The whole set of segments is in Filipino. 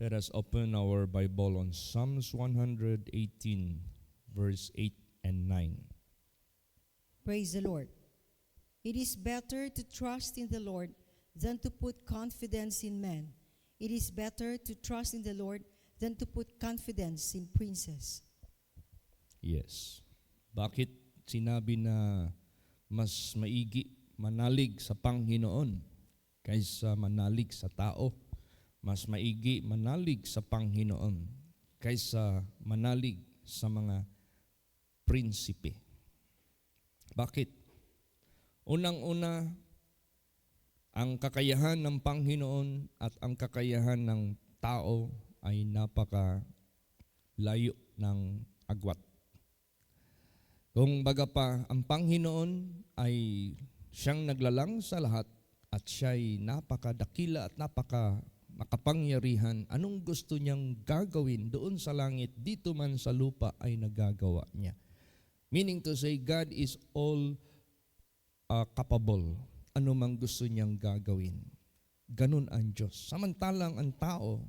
Let us open our Bible on Psalms 118, verse 8 and 9. Praise the Lord. It is better to trust in the Lord than to put confidence in man. It is better to trust in the Lord than to put confidence in princes. Yes. Bakit sinabi na mas maigi manalig sa Panginoon kaysa manalig sa tao? Mas maigi manalig sa Panginoon kaysa manalig sa mga prinsipe. Bakit? Unang-una, ang kakayahan ng Panginoon at ang kakayahan ng tao ay napaka-layo ng agwat. Kung baga pa, ang Panginoon ay siyang naglalang sa lahat at siya'y napakadakila at makapangyarihan, anong gusto niyang gagawin doon sa langit, dito man sa lupa ay nagagawa niya. Meaning to say, God is all capable. Ano mang gusto niyang gagawin. Ganun ang Diyos. Samantalang ang tao,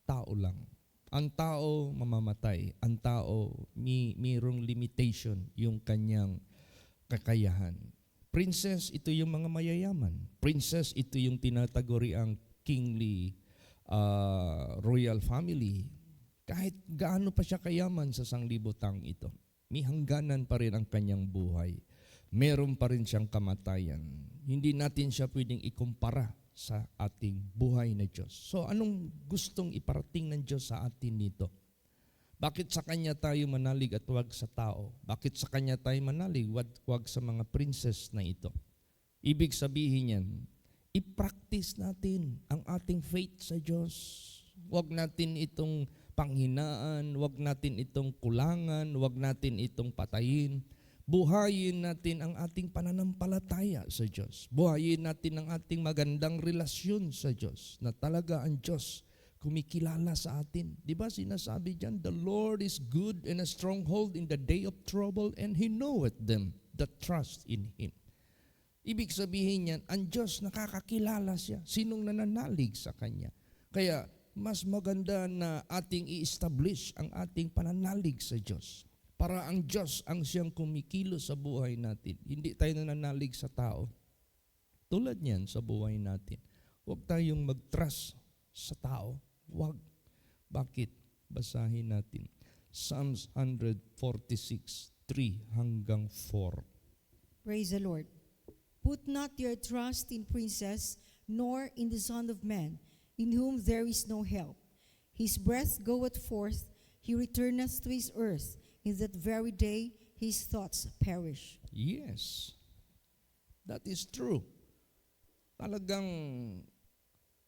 tao lang. Ang tao mamamatay. Ang tao mayroong limitation yung kanyang kakayahan. Princess, ito yung mga mayayaman. Princess, ito yung tinataguri ang kingly royal family. Kahit gaano pa siya kayaman sa sanglibutang ito, may hangganan pa rin ang kanyang buhay. Meron pa rin siyang kamatayan. Hindi natin siya pwedeng ikumpara sa ating buhay na Diyos. So anong gustong iparating ng Diyos sa atin nito? Bakit sa Kanya tayo manalig at huwag sa tao? Bakit sa Kanya tayo manalig, huwag sa mga princess na ito? Ibig sabihin yan, i-practice natin ang ating faith sa Diyos. Huwag natin itong panghinaan, huwag natin itong kulangan, huwag natin itong patayin. Buhayin natin ang ating pananampalataya sa Diyos. Buhayin natin ang ating magandang relasyon sa Diyos, na talaga ang Diyos kumikilala sa atin. Di ba sinasabi dyan, the Lord is good and a stronghold in the day of trouble, and He knoweth them that trust in Him. Ibig sabihin yan, ang Diyos nakakakilala siya. Sinong nananalig sa Kanya? Kaya mas maganda na ating i-establish ang ating pananalig sa Diyos. Para ang Diyos ang siyang kumikilos sa buhay natin. Hindi tayo nananalig sa tao. Tulad niyan sa buhay natin. Huwag tayong mag-trust sa tao. Huwag. Bakit? Basahin natin. Psalms 146, 3 hanggang 4. Praise the Lord. Put not your trust in princes, nor in the Son of Man, in whom there is no help. His breath goeth forth, he returneth to his earth. In that very day, his thoughts perish. Yes. That is true. Talagang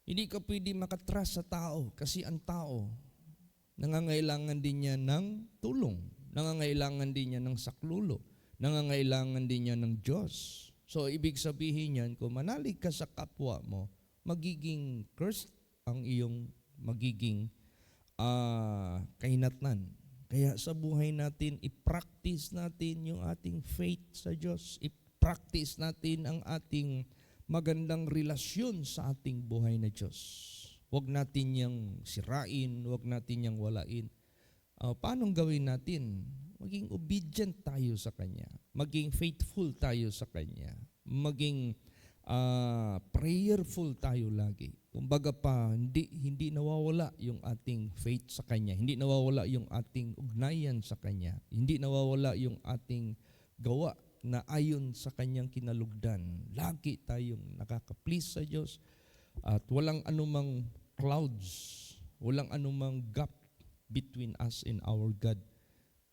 hindi ka pwede makatrust sa tao kasi ang tao, nangangailangan din niya ng tulong. Nangangailangan din niya ng saklulo. Nangangailangan din niya ng Diyos. So, ibig sabihin yan, kung manalig ka sa kapwa mo, magiging cursed ang iyong magiging kahinatnan. Kaya sa buhay natin, i-practice natin yung ating faith sa Diyos. I-practice natin ang ating magandang relasyon sa ating buhay na Diyos. Huwag natin yang sirain, huwag natin yang walain. Paano gawin natin? Maging obedient tayo sa Kanya. Maging faithful tayo sa Kanya. Maging prayerful tayo lagi. Kumbaga pa, hindi nawawala yung ating faith sa Kanya. Hindi nawawala yung ating ugnayan sa Kanya. Hindi nawawala yung ating gawa na ayon sa Kanyang kinalugdan. Lagi tayong nakaka-please sa Diyos at walang anumang clouds, walang anumang gap between us and our God.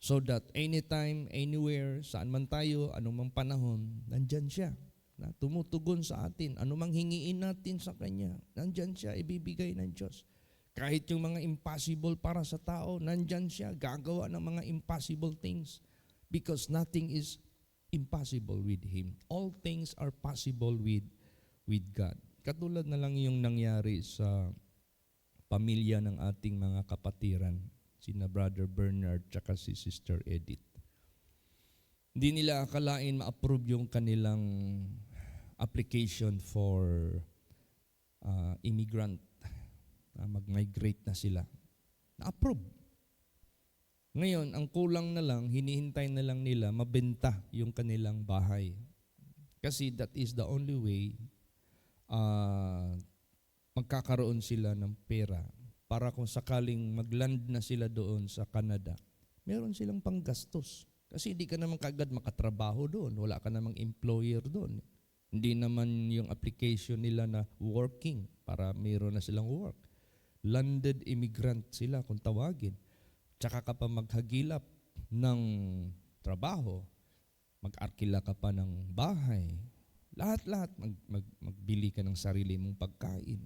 So that anytime, anywhere, saan man tayo, anumang panahon, nandyan siya. Na tumutugon sa atin. Anumang hingiin natin sa Kanya, nandyan siya, ibibigay ng Diyos. Kahit yung mga impossible para sa tao, nandyan siya, gagawa ng mga impossible things. Because nothing is impossible with Him. All things are possible with God. Katulad na lang yung nangyari sa pamilya ng ating mga kapatiran, sina Brother Bernard tsaka si Sister Edith. Hindi nila akalain ma-approve yung kanilang application for immigrant mag-migrate na sila. Na-approve. Ngayon, ang kulang na lang, hinihintay na lang nila mabenta yung kanilang bahay. Kasi that is the only way magkakaroon sila ng pera para kung sakaling magland na sila doon sa Canada, meron silang panggastos. Kasi hindi ka naman kagad makatrabaho doon. Wala ka namang employer doon. Hindi naman yung application nila na working para meron na silang work. Landed immigrant sila kung tawagin. Tsaka ka pa maghagilap ng trabaho, mag-arkila ka pa ng bahay, lahat-lahat magbili ka ng sarili mong pagkain.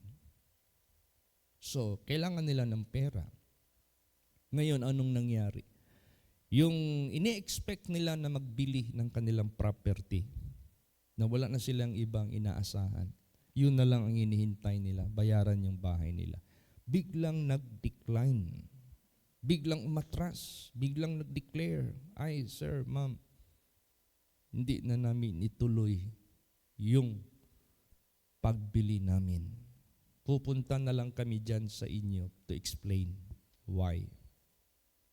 So, kailangan nila ng pera. Ngayon, anong nangyari? Yung ini-expect nila na magbili ng kanilang property, na wala na silang ibang inaasahan, yun na lang ang hinihintay nila, bayaran yung bahay nila. Biglang nag-decline. Biglang umatras, biglang nag-declare, ay sir, ma'am, hindi na namin ituloy yung pagbili namin. Pupunta na lang kami dyan sa inyo to explain why.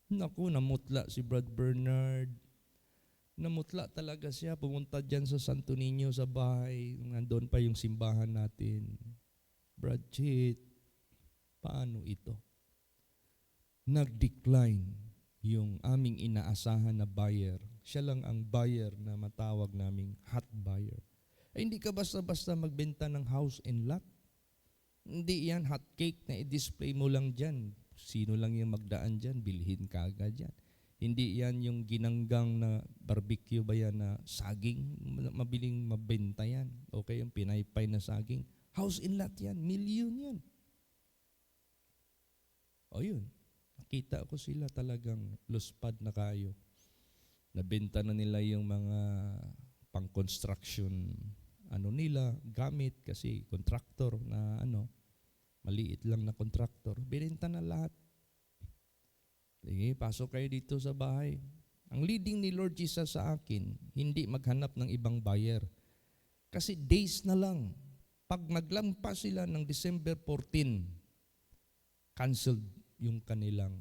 Naku, namutla si Brad Bernard. Namutla talaga siya. Pumunta dyan sa Santo Niño sa bahay. Nandun pa yung simbahan natin. Brad Chit, paano ito? Nag-decline yung aming inaasahan na buyer. Siya lang ang buyer na matawag naming hot buyer. Ay, hindi ka basta-basta magbenta ng house and lot. Hindi yan hot cake na i-display mo lang dyan. Sino lang yung magdaan dyan, bilhin ka agad dyan. Hindi yan yung ginanggang na barbecue ba yan na saging, mabiling mabenta yan. Okay, yung pinaypay na saging. House and lot yan, million yan. O yun. Nakita ko sila talagang luspad na kayo. Nabenta na nila yung mga pang-construction nila, gamit kasi contractor na maliit lang na contractor. Binenta na lahat. Sige, pasok kayo dito sa bahay. Ang leading ni Lord Jesus sa akin, hindi maghanap ng ibang buyer. Kasi days na lang. Pag naglampas sila ng December 14, canceled yung kanilang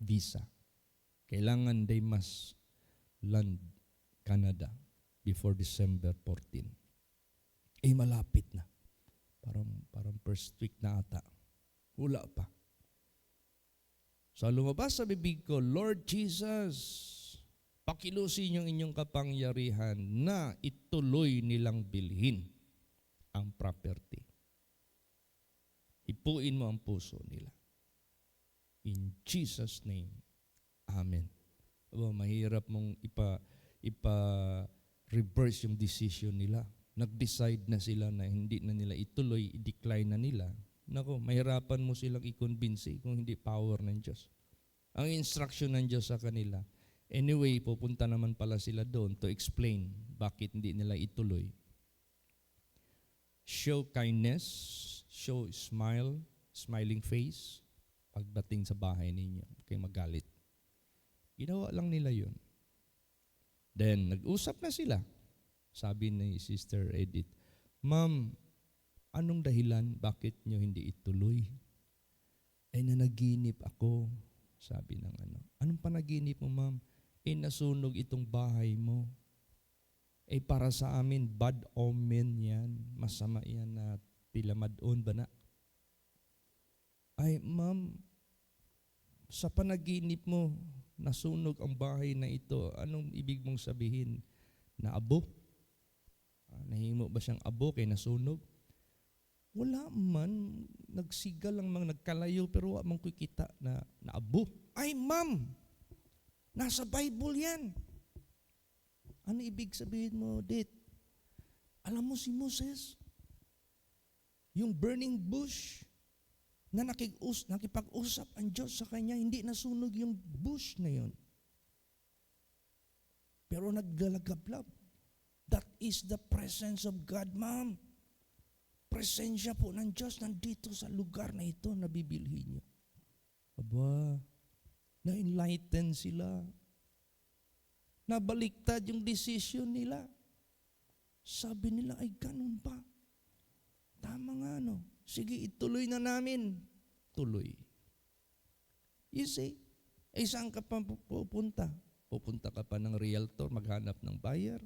visa. Kailangan they must land Canada before December 14. Malapit na. Parang first week na ata. Wala pa. So lumabas sa bibig ko, Lord Jesus, pakilusin yung inyong kapangyarihan na ituloy nilang bilhin ang property. Ipuin mo ang puso nila. In Jesus' name, Amen. Mahirap mong ipa-reverse yung decision nila. Nag-decide na sila na hindi na nila ituloy, i-decline na nila. Nako, mahirapan mo silang i-convince kung hindi power ng Diyos. Ang instruction ng Diyos sa kanila. Anyway, pupunta naman pala sila doon to explain bakit hindi nila ituloy. Show kindness, show smiling face, pagdating sa bahay ninyo. Huwag kayong magalit. Ginawa lang nila yun. Then, nag-usap na sila. Sabi ni Sister Edith, Ma'am, anong dahilan bakit nyo hindi ituloy? Nanaginip ako. Sabi ng Anong panaginip mo, ma'am? Nasunog itong bahay mo. Para sa amin, bad omen yan. Masama yan na tilamadon ba na? Ma'am, sa panaginip mo, nasunog ang bahay na ito. Anong ibig mong sabihin? Na abo? Nahimo ba siyang abo kay nasunog? Wala man. Nagsigal lang mga nagkalayo pero wala man kikita na abo. Ma'am, nasa Bible yan. Ano ibig sabihin mo, Dit? Alam mo si Moses, yung burning bush, na nakipag-usap ang Diyos sa kanya, hindi nasunog yung bush na yun. Pero naglalagablab. That is the presence of God, ma'am. Presensya po ng Diyos nandito sa lugar na ito na bibilhin niyo. Aba, na-enlighten sila. Nabaliktad yung decision nila. Sabi nila, ay ganun ba? Tama nga, no? Sige, ituloy na namin. Tuloy. You see? Saan ka pa pupunta? Pupunta ka pa ng realtor, maghanap ng buyer?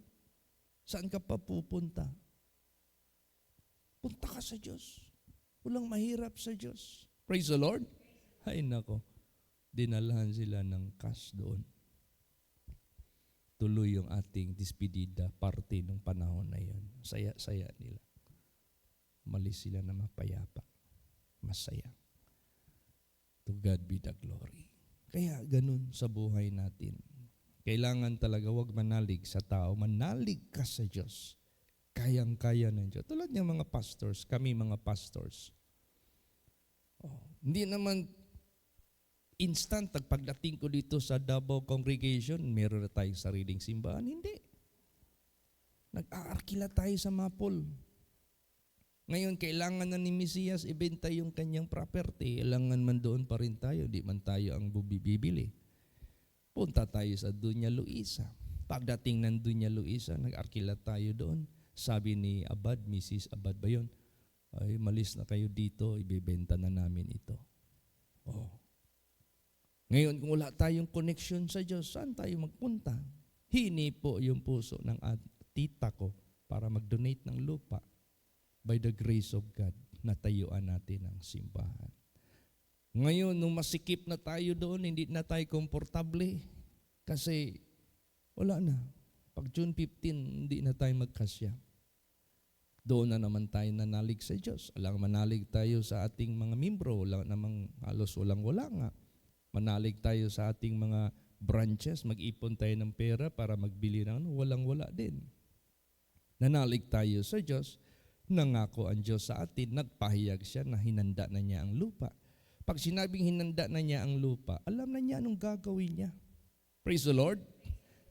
Saan ka pa pupunta? Punta ka sa Diyos. Walang mahirap sa Diyos. Praise the Lord. Ay nako, dinalahan sila ng cash doon. Tuloy yung ating dispedida party nung panahon na yun. Saya-saya nila. Malis sila na mapayapa. Masaya. To God be the glory. Kaya ganun sa buhay natin. Kailangan talaga wag manalig sa tao. Manalig ka sa Diyos. Kayang-kaya ng Diyos. Tulad ng mga pastors, kami mga pastors. Hindi naman instant, pagdating ko dito sa Davao Congregation, meron na tayong sariling simbahan. Hindi. Nag-aarkila tayo sa mapol. Ngayon, kailangan na ni Mesiyas ibenta yung kanyang property. Kailangan man doon pa rin tayo. Di man tayo ang bibili. Punta tayo sa Dunya Luisa. Pagdating ng Dunya Luisa, nag-arkila tayo doon. Sabi ni Abad, Mrs. Abad ba yun? Ay, malis na kayo dito, ibibenta na namin ito. Oh. Ngayon, kung wala tayong connection sa Diyos, saan tayo magpunta? Hini po yung puso ng tita ko para mag-donate ng lupa. By the grace of God, natayuan natin ang simbahan. Ngayon, nung masikip na tayo doon, hindi na tayo komportable kasi wala na. Pag June 15, hindi na tayo magkasya. Doon na naman tayo nanalig sa Diyos. Alang manalig tayo sa ating mga membro, wala namang halos walang-wala nga. Manalig tayo sa ating mga branches, mag-ipon tayo ng pera para magbili ng walang-wala din. Nanalig tayo sa Diyos, nangako ang Diyos sa atin, nagpahayag siya na hinanda na niya ang lupa. Pag sinabing hinanda na niya ang lupa, alam na niya anong gagawin niya. Praise the Lord.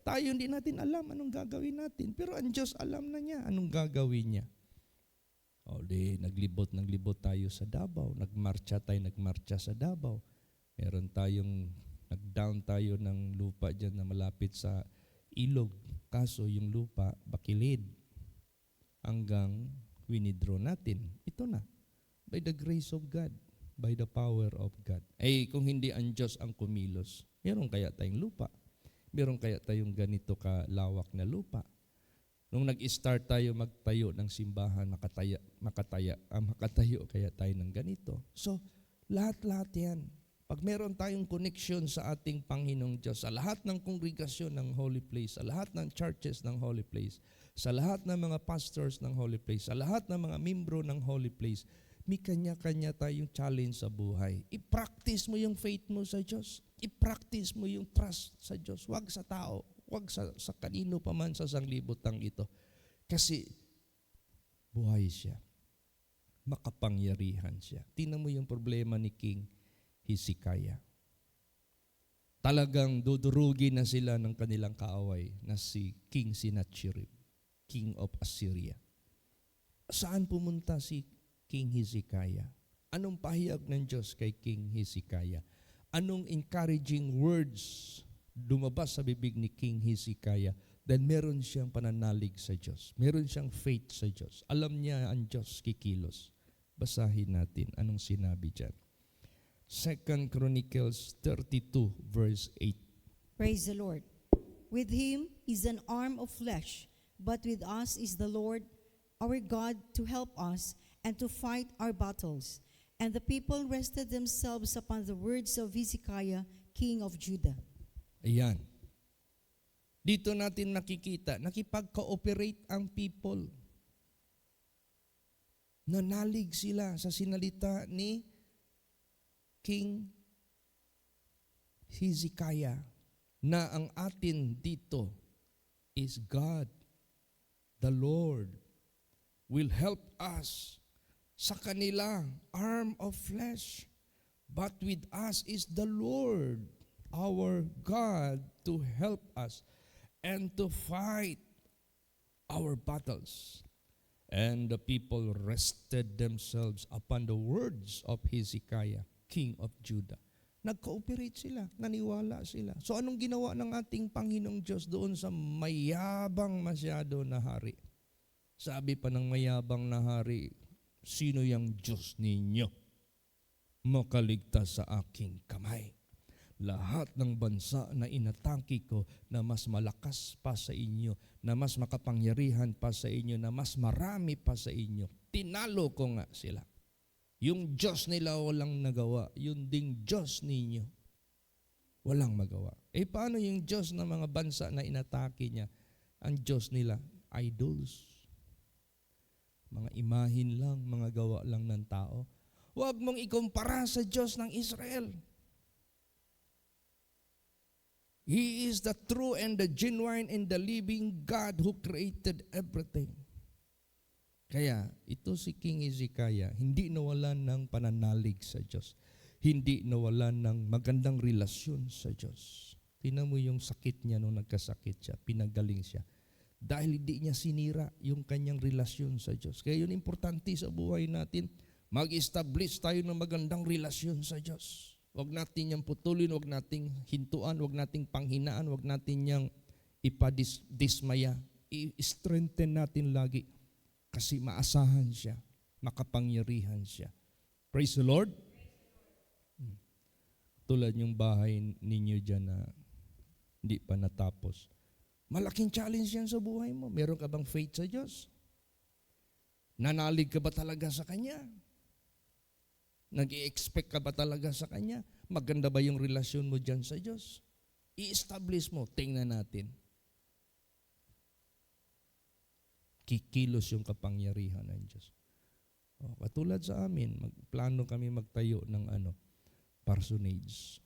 Tayo hindi natin alam anong gagawin natin, pero ang Diyos alam na niya anong gagawin niya. O naglibot tayo sa Davao, nagmarcha sa Davao. Meron tayong, nag-down tayo ng lupa dyan na malapit sa ilog. Kaso yung lupa, bakilid. Hanggang winidraw natin. Ito na. By the grace of God. By the power of God. Kung hindi ang Diyos ang kumilos, meron kaya tayong lupa? Meron kaya tayong ganito kalawak na lupa? Nung nag-start tayo magtayo ng simbahan, makatayo kaya tayo ng ganito. So, lahat-lahat yan. Pag meron tayong connection sa ating Panginoong Diyos, sa lahat ng kongregasyon ng Holy Place, sa lahat ng churches ng Holy Place, sa lahat ng mga pastors ng Holy Place, sa lahat ng mga membro ng Holy Place, may kanya-kanya tayong challenge sa buhay. I-practice mo yung faith mo sa Diyos. I-practice mo yung trust sa Diyos. Huwag sa tao. Huwag sa kanino pa man sa sanglibutang ito. Kasi buhay siya. Makapangyarihan siya. Tingnan mo yung problema ni King Hezekiah. Talagang dudurugin na sila ng kanilang kaaway na si King Sennacherib, King of Assyria. Saan pumunta si King Hezekiah? Anong pahayag ng Diyos kay King Hezekiah? Anong encouraging words lumabas sa bibig ni King Hezekiah? Dahil meron siyang pananalig sa Diyos. Meron siyang faith sa Diyos. Alam niya ang Diyos kikilos. Basahin natin anong sinabi dyan. 2 Chronicles 32 verse 8. Praise the Lord. With him is an arm of flesh, but with us is the Lord our God to help us and to fight our battles. And the people rested themselves upon the words of Hezekiah, king of Judah. Ayan. Dito natin nakikita, nakipag-cooperate ang people. Nanalig sila sa sinalita ni King Hezekiah na ang atin dito is God, the Lord, will help us sa kanila, arm of flesh. But with us is the Lord, our God, to help us and to fight our battles. And the people rested themselves upon the words of Hezekiah, King of Judah. Nag-cooperate sila, naniwala sila. So anong ginawa ng ating Panginoong Diyos doon sa mayabang masyado na hari? Sabi pa ng mayabang na hari, Sino yung Diyos ninyo? Makaligtas sa aking kamay. Lahat ng bansa na inatake ko na mas malakas pa sa inyo, na mas makapangyarihan pa sa inyo, na mas marami pa sa inyo, tinalo ko nga sila. Yung Diyos nila walang nagawa, yung ding Diyos ninyo walang magawa. Paano yung Diyos ng mga bansa na inatake niya? Ang Diyos nila, idols. Mga imahin lang, mga gawa lang ng tao. Huwag mong ikumpara sa Diyos ng Israel. He is the true and the genuine and the living God who created everything. Kaya ito si King Hezekiah, hindi nawalan ng pananalig sa Diyos. Hindi nawalan ng magandang relasyon sa Diyos. Tingnan mo yung sakit niya nung nagkasakit siya, pinagaling siya. Dahil hindi niya sinira yung kanyang relasyon sa Diyos. Kaya yun importante sa buhay natin, mag-establish tayo ng magandang relasyon sa Diyos. Huwag natin niyang putulin, huwag nating hintuan, huwag nating panghinaan, huwag natin niyang ipadismaya. I-strengthen natin lagi kasi maasahan siya, makapangyarihan siya. Praise the Lord. Tulad yung bahay ninyo dyan na hindi pa natapos. Malaking challenge yan sa buhay mo. Meron ka bang faith sa Diyos? Nanalig ka ba talaga sa Kanya? Nag-i-expect ka ba talaga sa Kanya? Maganda ba yung relasyon mo dyan sa Diyos? I-establish mo, tingnan natin. Kikilos yung kapangyarihan ng Diyos. Katulad sa amin, plano kami magtayo ng parsonage.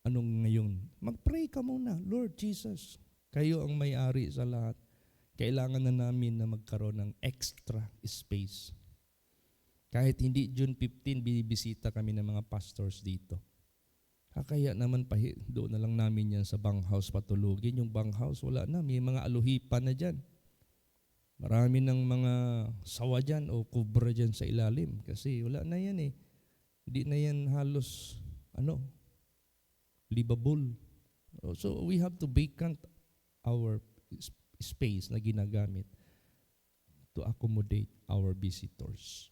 Anong ngayon? Mag-pray ka muna, Lord Jesus. Kayo ang may-ari sa lahat. Kailangan na namin na magkaroon ng extra space. Kahit hindi June 15, binibisita kami ng mga pastors dito. Kaya naman doon na lang namin yan sa banghouse patulugin. Yung banghouse, wala na. May mga aluhipan na dyan. Marami ng mga sawa dyan o kubra dyan sa ilalim. Kasi wala na yan eh. Hindi na yan halos, livable. So we have to vacant our space na ginagamit to accommodate our visitors.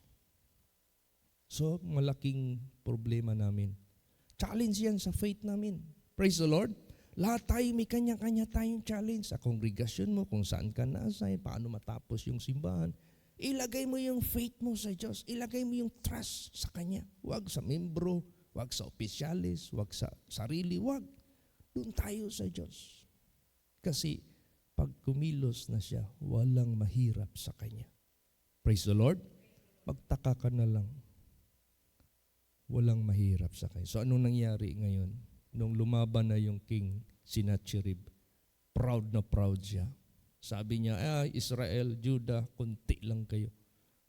So, malaking problema namin. Challenge yan sa faith namin. Praise the Lord. Lahat tayo may kanya-kanya tayong challenge sa kongregasyon mo, kung saan ka na-assign, paano matapos yung simbahan. Ilagay mo yung faith mo sa Diyos. Ilagay mo yung trust sa Kanya. Huwag sa membro, huwag sa opisyalis, huwag sa sarili, huwag. Doon tayo sa Diyos. Kasi pag kumilos na siya, walang mahirap sa Kanya. Praise the Lord. Magtaka ka na lang. Walang mahirap sa Kanya. So anong nangyari ngayon? Nung lumaban na yung King Sennacherib, proud na proud siya. Sabi niya, Israel, Judah, kunti lang kayo.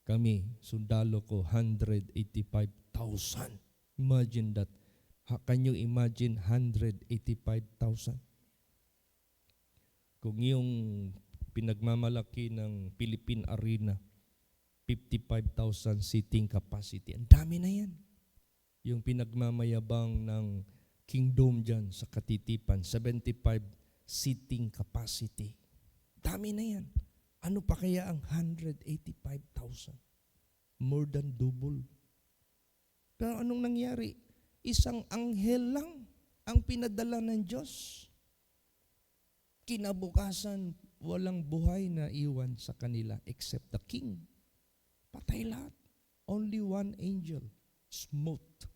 Kami, sundalo ko, 185,000. Imagine that. Can you imagine 185,000? Kung yung pinagmamalaki ng Philippine Arena, 55,000 seating capacity. Ang dami na yan. Yung pinagmamayabang ng Kingdom dyan sa Katitipan, 75 seating capacity. Dami na yan. Ano pa kaya ang 185,000? More than double. Pero anong nangyari? Isang anghel lang ang pinadala ng Diyos. Kinabukasan, walang buhay na iwan sa kanila except the king. Patay lahat. Only one angel smote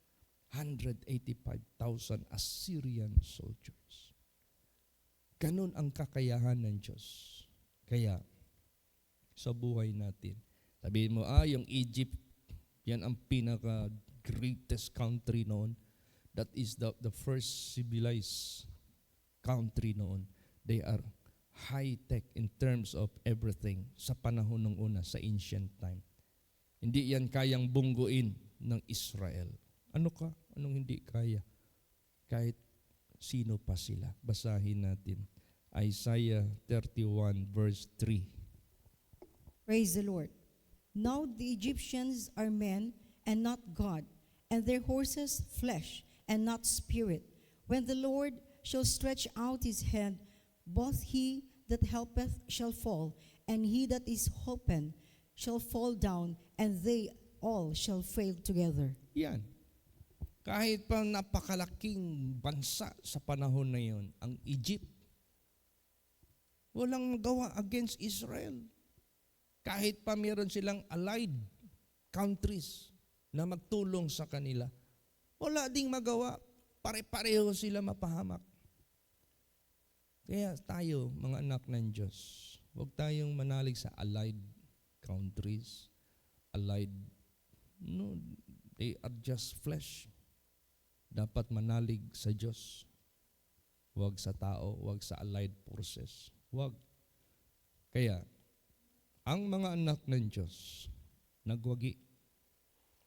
185,000 Assyrian soldiers. Ganun ang kakayahan ng Diyos. Kaya, sa buhay natin, sabihin mo, yung Egypt, yan ang pinaka-greatest country noon. That is the first civilized country noon. They are high-tech in terms of everything sa panahon ng una, sa ancient time. Hindi yan kayang bungguin ng Israel. Ano ka? Anong hindi kaya? Kahit sino pa sila. Basahin natin. Isaiah 31 verse 3. Praise the Lord. Now the Egyptians are men and not God, and their horses flesh and not spirit. When the Lord shall stretch out his hand, both he that helpeth shall fall, and he that is holpen shall fall down, and they all shall fail together. Yan. Kahit pa napakalaking bansa sa panahon na yon, ang Egypt, walang magawa against Israel. Kahit pa meron silang allied countries na magtulong sa kanila, wala ding magawa. Pare-pareho sila mapahamak. Kaya tayo, mga anak ng Diyos, huwag tayong manalig sa allied countries, allied, no, they are just flesh. Dapat manalig sa Diyos. Huwag sa tao, huwag sa allied forces. Huwag. Kaya, ang mga anak ng Diyos, nagwagi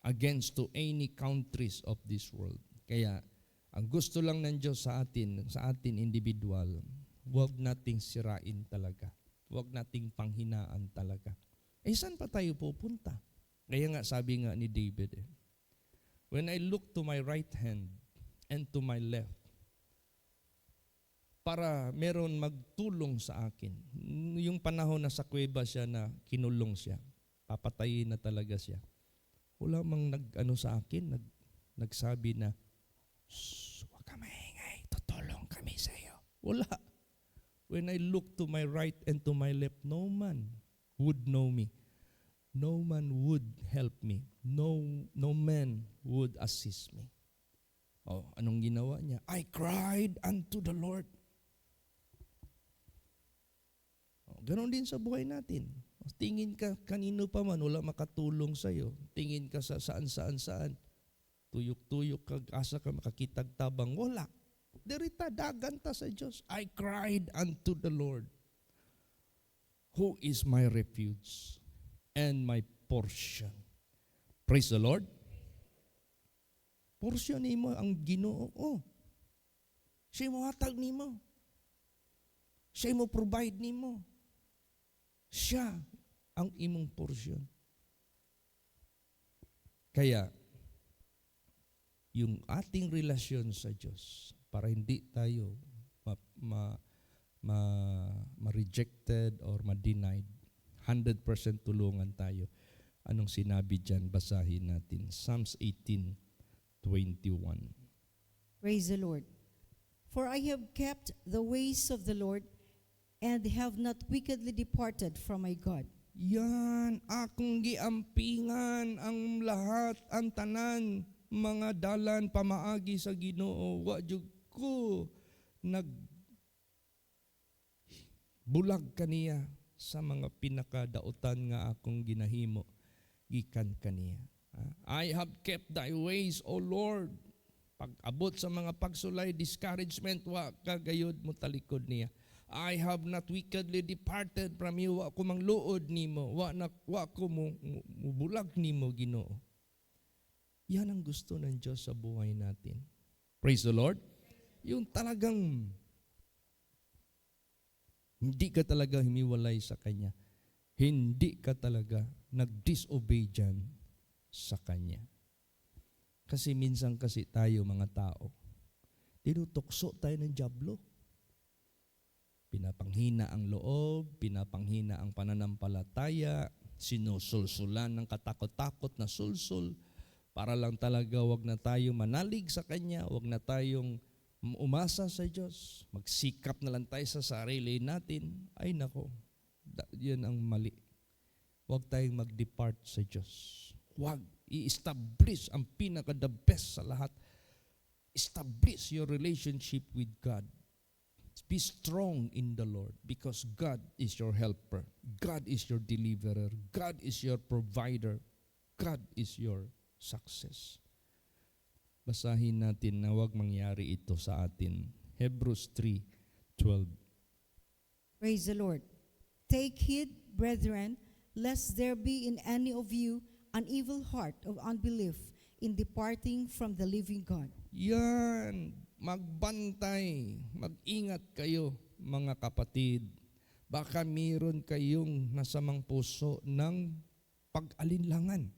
against to any countries of this world. Kaya, ang gusto lang ng Diyos sa atin individual, huwag nating sirain talaga. Huwag nating panghinaan talaga. Saan pa tayo pupunta? Kaya nga, sabi nga ni David, when I look to my right hand and to my left, para meron magtulong sa akin. Yung panahon na sa kuweba siya na kinulong siya, papatayin na talaga siya. Wala mang nag-ano sa akin, nagsabi na, huwag ka maingay, tutulong kami sa iyo. Wala. When I look to my right and to my left, no man would know me. No man would help me. No man would assist me. Oh, anong ginawa niya? I cried unto the Lord. Oh, ganon din sa buhay natin. Tingin ka kanino pa man, wala makatulong sa iyo. Tingin ka sa saan. Tuyok-tuyok ka, asa ka makakitag tabang. Wala. Derita, daganta sa Diyos. I cried unto the Lord, who is my refuge and my portion. Praise the Lord. Portion nimo ang Ginoo. Oh. Siya mo hatag nimo. Siya mo provide nimo. Siya ang imong portion. Kaya, yung ating relasyon sa Diyos, para hindi tayo ma-rejected or ma-denied, 100% tulungan tayo. Anong sinabi dyan? Basahin natin. Psalms 18:21. Praise the Lord. For I have kept the ways of the Lord, and have not wickedly departed from my God. Yan, akong giampingan ang lahat, ang tanan, mga dalan pamaagi sa Ginoo. Wa jud ko bulag kaniya sa mga pinakadautan nga akong ginahimo gikan kaniya. I have kept thy ways, O Lord. Pag-abot sa mga pagsulay, discouragement, wa kagayod mo talikod niya. I have not wickedly departed from you. Wa ko mangluod nimo. Wa ko mubulag nimo, Ginoo. Yan ang gusto ng Diyos sa buhay natin. Praise the Lord. Yung talagang hindi ka talaga himiwalay sa Kanya. Hindi ka talaga nag-disobey dyan sa Kanya. Kasi minsan kasi tayo mga tao, tinutukso tayo ng dyablo. Pinapanghina ang loob, pinapanghina ang pananampalataya, sinusulsulan ng katakot-takot na sulsul, para lang talaga wag na tayong manalig sa Kanya, wag na tayong umasa sa Diyos, magsikap na lang tayo sa sarili natin. Ay nako, yan ang mali. Wag tayong mag-depart sa Diyos. Wag, i-establish ang pinaka-the best sa lahat. Establish your relationship with God. Be strong in the Lord because God is your helper. God is your deliverer. God is your provider. God is your success. Basahin natin na huwag mangyari ito sa atin. Hebrews 3:12. Praise the Lord. Take heed, brethren, lest there be in any of you an evil heart of unbelief in departing from the living God. Yan, magbantay, mag-ingat kayo mga kapatid. Baka mayroon kayong nasamang puso ng pag-alinlangan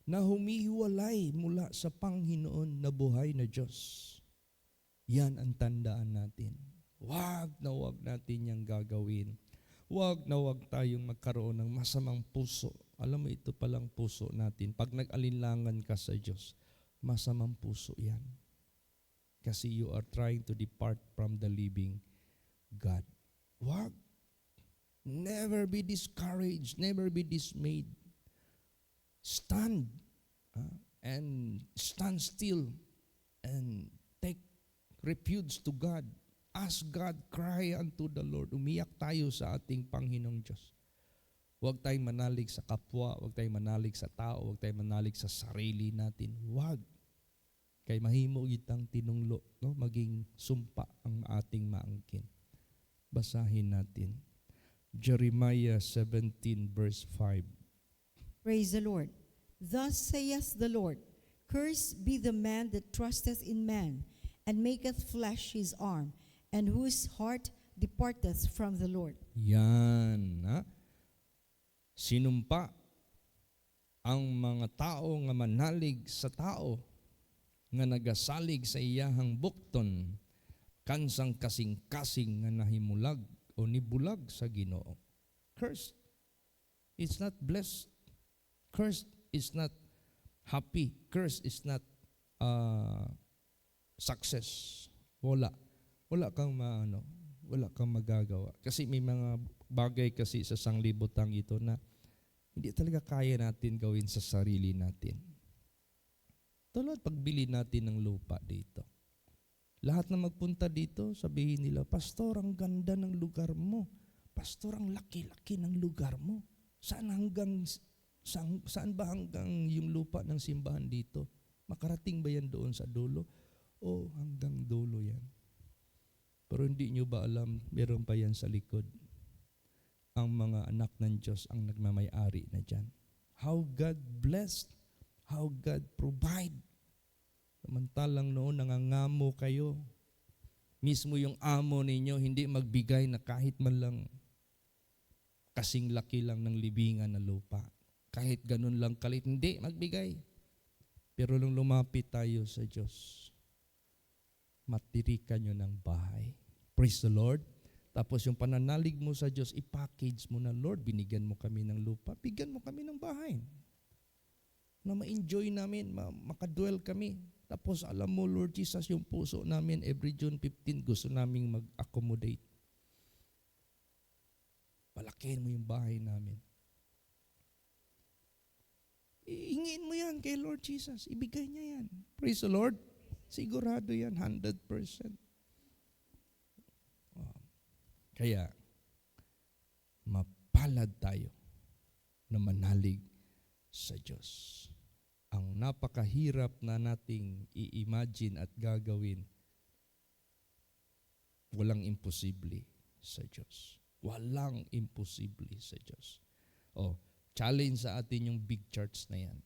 na humihiwalay mula sa Panginoon na buhay na Diyos. Yan ang tandaan natin. Wag na wag natin yang gagawin. Huwag na huwag tayong magkaroon ng masamang puso. Alam mo, ito palang puso natin. Pag nag-alinlangan ka sa Diyos, masamang puso yan. Kasi you are trying to depart from the living God. Huwag. Never be discouraged. Never be dismayed. Stand. And stand still. And take refuge to God. Ask God, cry unto the Lord. Umiyak tayo sa ating Panginoong Diyos. Huwag tayong manalig sa kapwa, huwag tayong manalig sa tao, huwag tayong manalig sa sarili natin. Huwag. Kay mahimo itang tinunglo, no? Maging sumpa ang ating maangkin. Basahin natin. Jeremiah 17 verse 5. Praise the Lord. Thus saith the Lord, Cursed be the man that trusteth in man, and maketh flesh his arm, and whose heart departeth from the Lord. Yan. Sinumpa ang mga tao nga manalig sa tao, nga nagasalig sa iyahang bukton, kansang kasing-kasing nga nahimulag o nibulag sa Ginoo. Cursed. It's not blessed. Cursed is not happy. Cursed is not success. Wala kang wala kang magagawa. Kasi may mga bagay kasi sa sanglibutang ito na hindi talaga kaya natin gawin sa sarili natin. Tulad pagbili natin ng lupa dito. Lahat na magpunta dito, sabihin nila, Pastor, ang ganda ng lugar mo. Pastor, ang laki-laki ng lugar mo. Saan ba hanggang yung lupa ng simbahan dito? Makarating ba yan doon sa dulo? Oh, hanggang dulo yan. Pero hindi nyo ba alam, meron pa yan sa likod. Ang mga anak ng Diyos ang nagmamay-ari na dyan. How God blessed, how God provide. Samantalang noon nangangamo kayo. Mismo yung amo ninyo hindi magbigay na kahit man lang kasing laki lang ng libingan na lupa. Kahit ganun lang kalit, hindi magbigay. Pero nung lumapit tayo sa Diyos, matirikan nyo ng bahay. Praise the Lord. Tapos yung pananalig mo sa Diyos, i-package mo na, Lord, binigyan mo kami ng lupa, bigyan mo kami ng bahay. Na ma-enjoy namin, makadwell kami. Tapos alam mo, Lord Jesus, yung puso namin, every June 15, gusto naming mag-accommodate. Palakihin mo yung bahay namin. Hingin mo yan kay Lord Jesus. Ibigay niya yan. Praise the Lord. Sigurado yan, 100%. Kaya, mapalad tayo na manalig sa Diyos. Ang napakahirap na nating i-imagine at gagawin, walang imposible sa Diyos. Walang imposible sa Diyos. Challenge sa atin yung big charts na yan.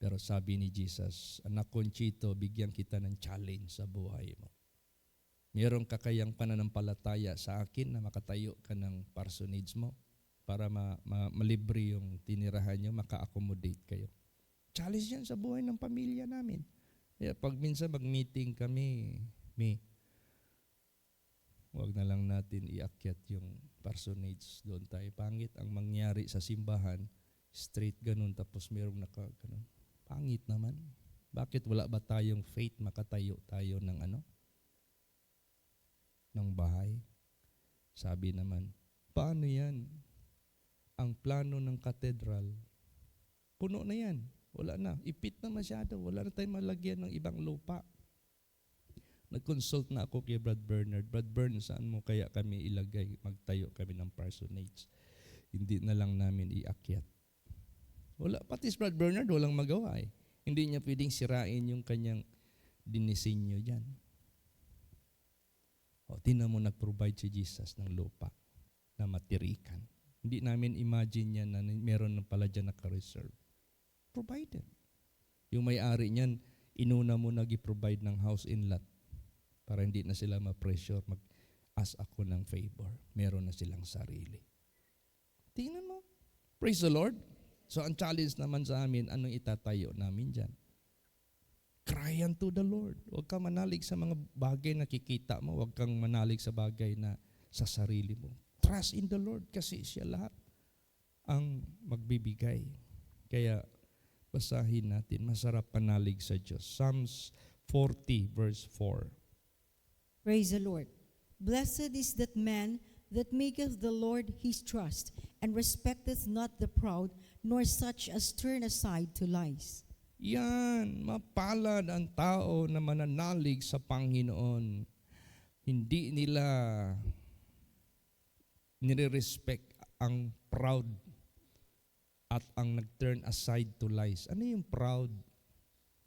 Pero sabi ni Jesus, Anak Conchito, bigyan kita ng challenge sa buhay mo. Mayroong kakayang pananampalataya sa akin na makatayo ka ng parsonage mo para malibre yung tinirahan nyo, maka-accommodate kayo. Challenge yan sa buhay ng pamilya namin. Kaya pag minsan mag-meeting kami, huwag na lang natin iakyat yung parsonage doon tayo. Pangit ang mangyari sa simbahan, straight ganun, tapos mayroong ganun. Pangit naman. Bakit wala ba tayong faith makatayo tayo ng ng bahay? Sabi naman, paano yan? Ang plano ng katedral, puno na yan. Wala na. Ipit na masyado. Wala na tayong malagyan ng ibang lupa. Nag-consult na ako kay Brad Bernard. Brad Bernard, saan mo kaya kami ilagay? Magtayo kami ng parsonage. Hindi na lang namin iakyat. Wala. Pati si Brad Bernard, walang magawa eh. Hindi niya pwedeng sirain yung kanyang dinisenyo dyan. Tingnan mo, nag-provide si Jesus ng lupa na matirikan. Hindi namin imagine yan na meron na pala dyan naka-reserve. Provided. Yung may-ari niyan, inuna mo nag-provide ng house in lot para hindi na sila ma-pressure mag-ask ako ng favor. Meron na silang sarili. Tingnan mo. Praise the Lord. So ang challenge naman sa amin, anong itatayo namin dyan? Cry unto the Lord. Huwag kang manalig sa mga bagay na kikita mo. Huwag kang manalig sa bagay na sa sarili mo. Trust in the Lord kasi siya lahat ang magbibigay. Kaya basahin natin, masarap panalig sa Diyos. Psalms 40 verse 4. Praise the Lord. Blessed is that man that maketh the Lord his trust, and respecteth not the proud, nor such as turn aside to lies. Yan, mapalad ang tao na mananalig sa Panginoon. Hindi nila nire-respect ang proud at ang nag-turn aside to lies. Ano yung proud?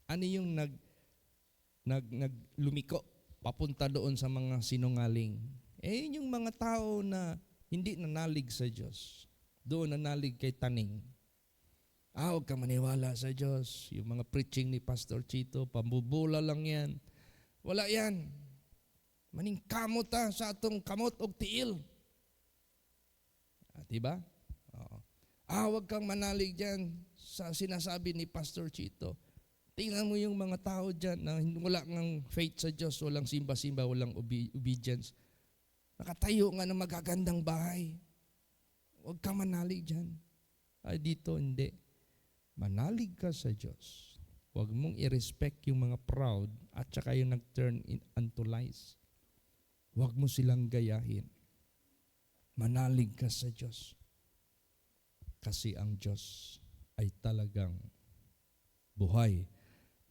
Ano yung naglumiko papunta doon sa mga sinungaling? Yun yung mga tao na hindi nanalig sa Diyos. Doon nanalig kay taning. Huwag ka maniwala sa Diyos. Yung mga preaching ni Pastor Chito, pambubula lang yan. Wala yan. Maning kamot sa atong kamot og tiil. Diba? Huwag kang manalig dyan sa sinasabi ni Pastor Chito. Tingnan mo yung mga tao dyan na wala ng faith sa Diyos, walang simba-simba, walang obedience. Nakatayo nga ng magagandang bahay. Huwag kang manalig dyan. Dito hindi. Manalig ka sa Diyos. Huwag mong i-respect yung mga proud at saka yung nag-turn unto lies. Huwag mo silang gayahin. Manalig ka sa Diyos. Kasi ang Diyos ay talagang buhay,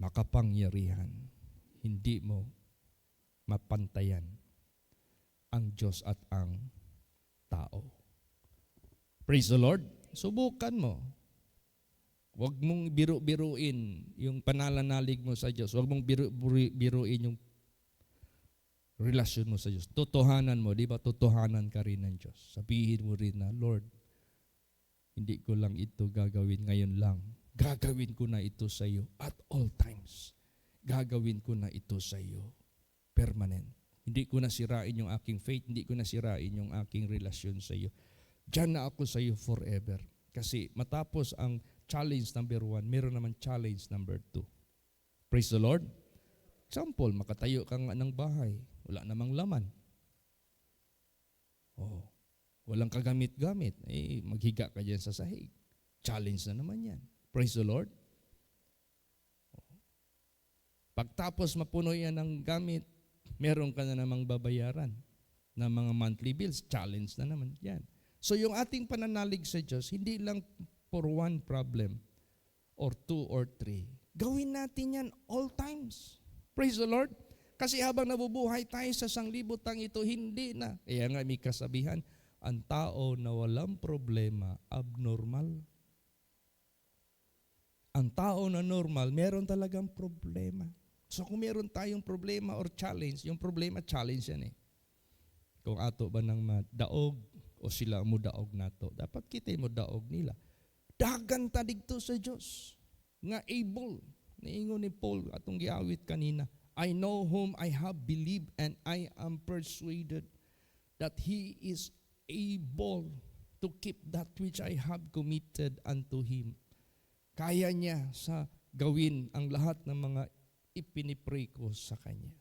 makapangyarihan. Hindi mo mapantayan ang Diyos at ang tao. Praise the Lord. Subukan mo. Huwag mong biru-biruin yung pananalalig mo sa Diyos. Huwag mong biruin yung relasyon mo sa Diyos. Totohanan mo, di ba? Totohanan ka rin ng Diyos. Sabihin mo rin na, Lord, hindi ko lang ito gagawin ngayon lang. Gagawin ko na ito sa iyo at all times. Gagawin ko na ito sa iyo permanent. Hindi ko na sirain yung aking faith, hindi ko na sirain yung aking relasyon sa iyo. Diyan na ako sa iyo forever. Kasi matapos ang challenge number 1, meron naman challenge number 2. Praise the Lord. Example, makatayo ka nga ng bahay, wala namang laman. Walang kagamit-gamit, maghiga ka dyan sa sahig. Challenge na naman yan. Praise the Lord. Pagtapos mapuno yan ng gamit, meron ka na namang babayaran na mga monthly bills. Challenge na naman yan. So yung ating pananalig sa Diyos, hindi lang for one problem or 2 or 3. Gawin natin yan all times. Praise the Lord. Kasi habang nabubuhay tayo sa sanglibutang ito, hindi na. Kaya nga may kasabihan, ang tao na walang problema, abnormal. Ang tao na normal, meron talagang problema. So kung meron tayong problema or challenge, yung problema, challenge yan eh. Kung ato ba ng daog o sila mo daog nato, dapat kita mo daog nila. Dagan ta digto sa Diyos. Nga able, niingon ni Paul atong giawit kanina, I know whom I have believed and I am persuaded that He is able to keep that which I have committed unto Him. Kaya niya sa gawin ang lahat ng mga ipinipray ko sa Kanya.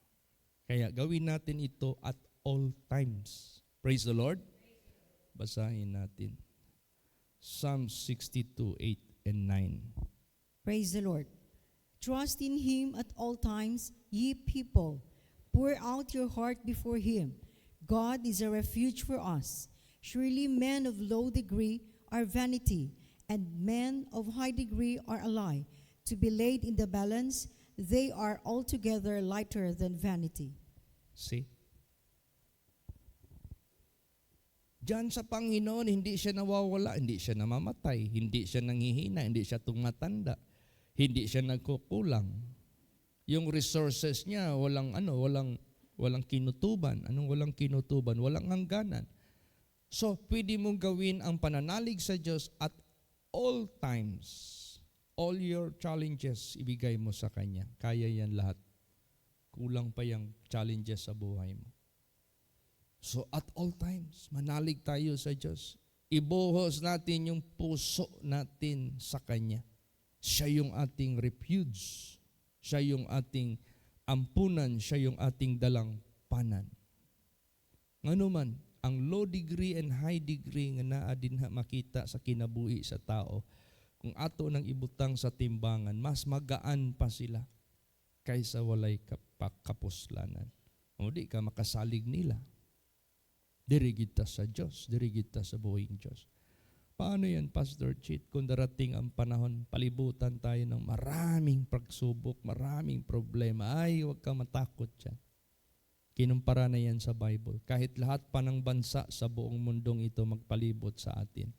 Kaya gawin natin ito at all times. Praise the Lord. Basahin natin. Psalm 62, 8 and 9. Praise the Lord. Trust in Him at all times, ye people. Pour out your heart before Him. God is a refuge for us. Surely men of low degree are vanity, and men of high degree are a lie. To be laid in the balance, they are altogether lighter than vanity. See? Diyan sa Panginoon, hindi siya nawawala, hindi siya namamatay, hindi siya nanghihina, hindi siya tumatanda, hindi siya nagkukulang. Yung resources niya, walang kinutuban. Anong walang kinutuban? Walang hangganan. So, pwede mong gawin ang pananalig sa Diyos at all times. All your challenges, ibigay mo sa Kanya. Kaya yan lahat. Kulang pa yung challenges sa buhay mo. So, at all times, manalig tayo sa Diyos. Ibuhos natin yung puso natin sa Kanya. Siya yung ating refuge. Siya yung ating ampunan. Siya yung ating dalang panan. Ano man, ang low degree and high degree nga naa dinha makita sa kinabuhi sa tao, kung ato nang ibutang sa timbangan, mas magaan pa sila kaysa walay kapuslanan. O di ka makasalig nila. Diri kita sa Diyos, diri kita sa buhing Diyos. Paano yan, Pastor Chit? Kung darating ang panahon, palibutan tayo ng maraming pagsubok, maraming problema. Ay, huwag kang matakot dyan. Kinumpara na yan sa Bible. Kahit lahat pa ng bansa sa buong mundong ito magpalibot sa atin,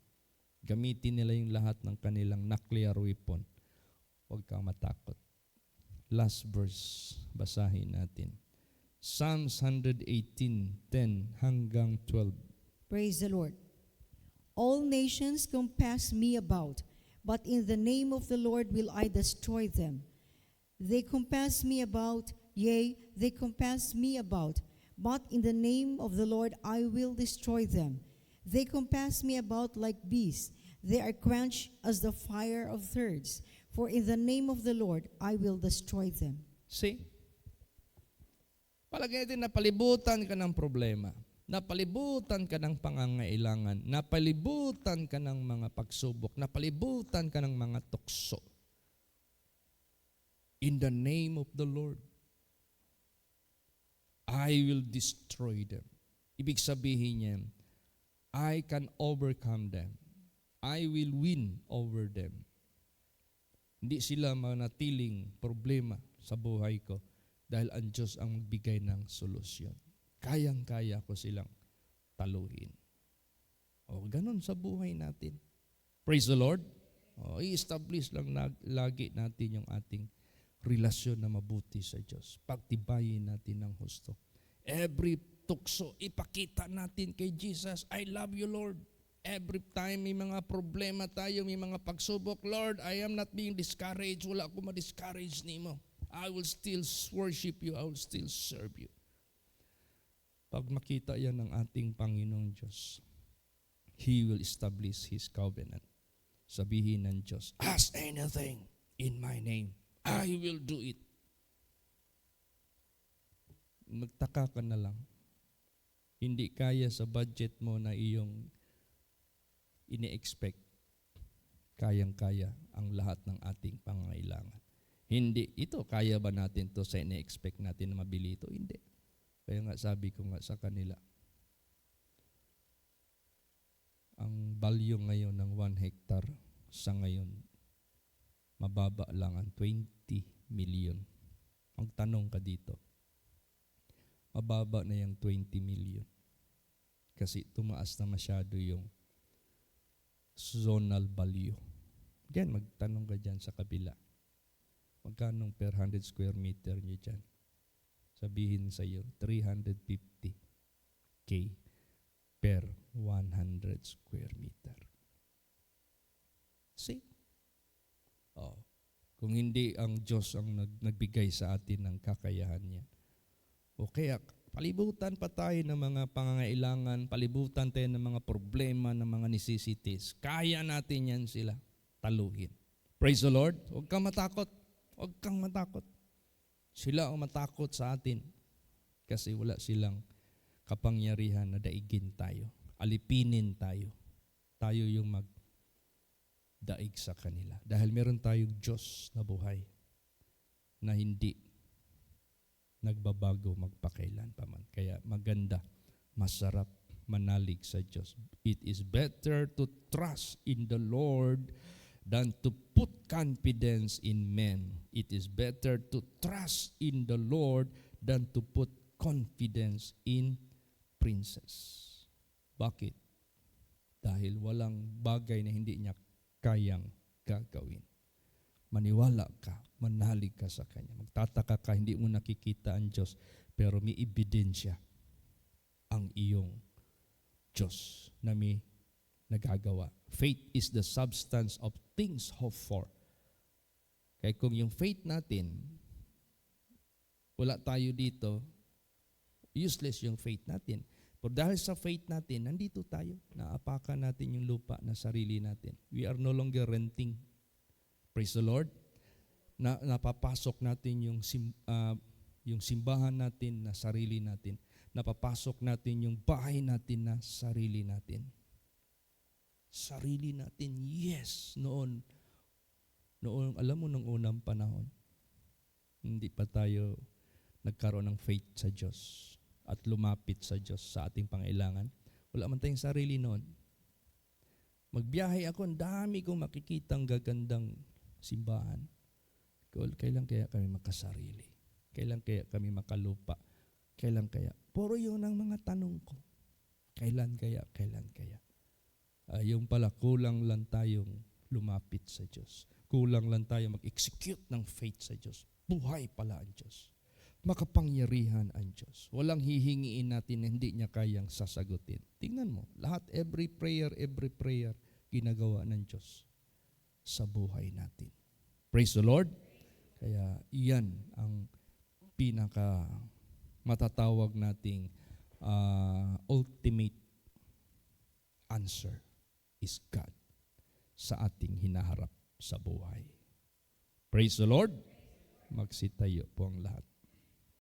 gamitin nila yung lahat ng kanilang nuclear weapon. Huwag kang matakot. Last verse, basahin natin. Psalms 118:10 hanggang 12. Praise the Lord. All nations compass me about, but in the name of the Lord will I destroy them. They compass me about, yea, they compass me about, but in the name of the Lord I will destroy them. They compass me about like beasts. They are quenched as the fire of thirds. For in the name of the Lord I will destroy them. See? Palagay natin napalibutan ka ng problema. Napalibutan ka ng pangangailangan. Napalibutan ka ng mga pagsubok. Napalibutan ka ng mga tukso. In the name of the Lord, I will destroy them. Ibig sabihin niya, I can overcome them. I will win over them. Hindi sila manatiling problema sa buhay ko dahil ang Diyos ang magbigay ng solusyon. Kayang-kaya ko silang taluhin. O, ganun sa buhay natin. Praise the Lord. O, i-establish lang lagi natin yung ating relasyon na mabuti sa Diyos. Pagtibayin natin ng husto. Every tukso, ipakita natin kay Jesus, I love you, Lord. Every time may mga problema tayo, may mga pagsubok, Lord, I am not being discouraged. Wala ako ma-discourage nimo. I will still worship you. I will still serve you. Pag makita yan ng ating Panginoong Diyos, He will establish His covenant. Sabihin ng Diyos, ask anything in my name. I will do it. Magtaka ka na lang. Hindi kaya sa budget mo na iyong ini-expect, kayang-kaya ang lahat ng ating pangangailangan. Hindi, ito, kaya ba natin to sa ini-expect natin na mabili ito? Hindi. Kaya nga sabi ko nga sa kanila, ang value ngayon ng 1 hectare sa ngayon, mababa lang ang 20 million. Magtanong ka dito, mababa na yung 20 million. Kasi tumaas na masyado yung zonal value. Again, magtanong ka dyan sa kabila. Magkano per 100 square meter nyo dyan? Sabihin sa iyo, 350K per 100 square meter. See? Oh. Kung hindi ang Diyos ang nagbigay sa atin ng kakayahan niya. O kaya, palibutan pa tayo ng mga pangangailangan, palibutan tayo ng mga problema, ng mga necessities. Kaya natin yan sila taluhin. Praise the Lord. Huwag kang matakot. Huwag kang matakot. Sila ang matakot sa atin kasi wala silang kapangyarihan na daigin tayo. Alipinin tayo. Tayo yung magdaig sa kanila. Dahil meron tayong Diyos na buhay na hindi nagbabago magpakailan pa man. Kaya maganda, masarap manalig sa Diyos. It is better to trust in the Lord than to put confidence in men. It is better to trust in the Lord than to put confidence in princes. Bakit? Dahil walang bagay na hindi niya kayang gagawin. Maniwala ka, manalig ka sa Kanya. Magtataka ka, hindi mo nakikita ang Diyos, pero may ebidensya ang iyong Diyos na may nagagawa. Faith is the substance of things hoped for. Kaya kung yung faith natin, wala tayo dito, useless yung faith natin. Pero dahil sa faith natin, nandito tayo. Naapakan natin yung lupa na sarili natin. We are no longer renting. Praise the Lord. Napapasok natin yung simbahan natin na sarili natin. napapasok natin yung bahay natin na sarili natin. Sarili natin, yes. Noon, alam mo, nung unang panahon, hindi pa tayo nagkaroon ng faith sa Diyos at lumapit sa Diyos sa ating pangailangan. Wala man tayong sarili noon. Magbiyahe ako, ang dami kong makikitang gagandang simbahan. Kailan kaya kami makasarili? Kailan kaya kami makalupa? Kailan kaya? Puro yun ang mga tanong ko. Kailan kaya? Kailan kaya? Yung pala, kulang lang tayong lumapit sa Diyos. Kulang lang tayo mag-execute ng faith sa Diyos. Buhay pala ang Diyos. Makapangyarihan ang Diyos. Walang hihingiin natin na hindi niya kayang sasagutin. Tingnan mo, lahat, every prayer, ginagawa ng Diyos sa buhay natin. Praise the Lord. Kaya iyan ang pinaka matatawag nating ultimate answer is God sa ating hinaharap sa buhay. Praise the Lord. Magsitayo po ang lahat.